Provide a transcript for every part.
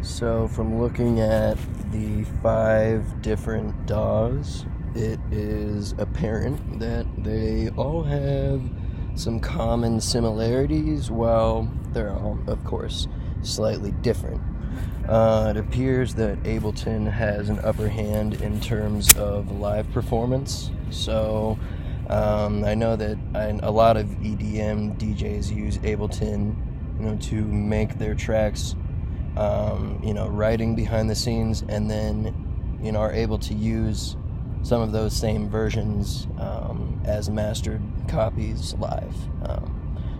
So from looking at the 5 different DAWs, it is apparent that they all have some common similarities, while they're all, of course, slightly different. It appears that Ableton has an upper hand in terms of live performance. So I know that a lot of EDM DJs use Ableton, to make their tracks, writing behind the scenes, and then, are able to use some of those same versions as mastered copies live.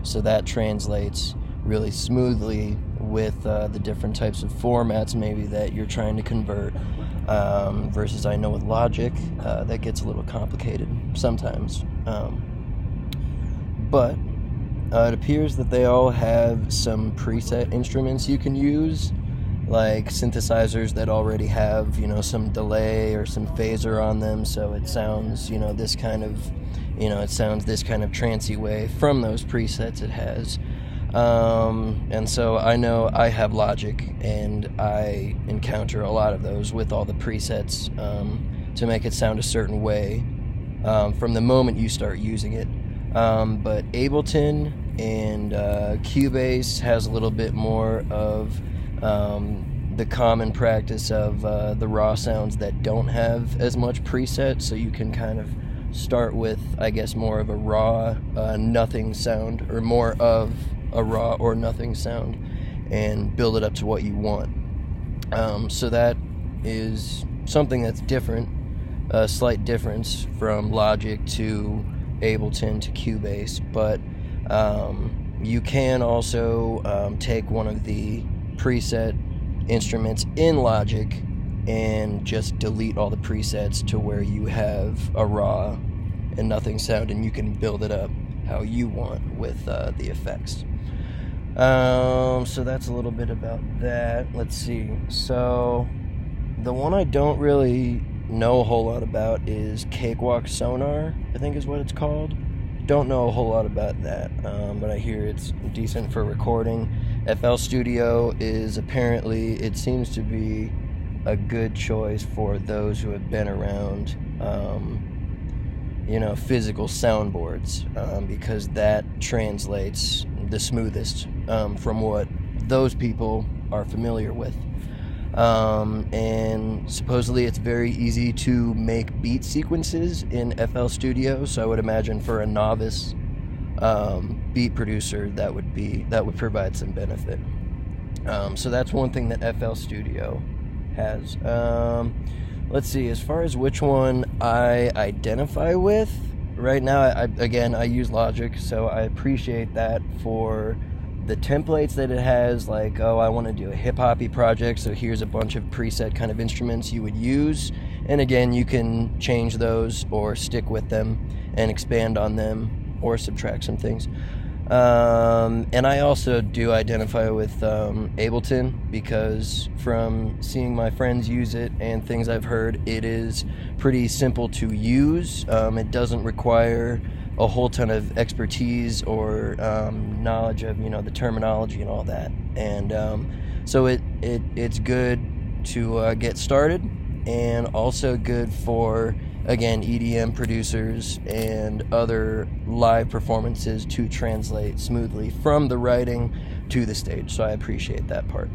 So that translates really smoothly with the different types of formats maybe that you're trying to convert, versus I know with Logic that gets a little complicated sometimes. But it appears that they all have some preset instruments you can use, like synthesizers that already have, some delay or some phaser on them, so it sounds, this kind of trancey way from those presets it has. And so I know I have Logic, and I encounter a lot of those with all the presets to make it sound a certain way from the moment you start using it. But Ableton and Cubase has a little bit more of the common practice of the raw sounds that don't have as much preset, so you can kind of start with, I guess, more of a raw nothing sound, or more of a raw or nothing sound, and build it up to what you want. So that is something that's different, a slight difference from Logic to Ableton to Cubase. But you can also take one of the preset instruments in Logic and just delete all the presets to where you have a raw and nothing sound, and you can build it up how you want with the effects. So that's a little bit about that. Let's see. So the one I don't really know a whole lot about is Cakewalk Sonar, I think is what it's called. Don't know a whole lot about that, but I hear it's decent for recording. FL Studio is apparently, it seems to be a good choice for those who have been around, physical soundboards, because that translates the smoothest from what those people are familiar with. And supposedly it's very easy to make beat sequences in FL Studio, so I would imagine for a novice beat producer that would provide some benefit. So that's one thing that FL Studio has. Let's see, as far as which one I identify with, right now I use Logic, so I appreciate that for the templates that it has, like, I want to do a hip-hoppy project, so here's a bunch of preset kind of instruments you would use, and again, you can change those or stick with them and expand on them or subtract some things. And I also do identify with Ableton, because from seeing my friends use it and things I've heard, it is pretty simple to use. It doesn't require a whole ton of expertise or knowledge of the terminology and all that, and so it's good to get started, and also good for, again, EDM producers and other live performances to translate smoothly from the writing to the stage. So I appreciate that part.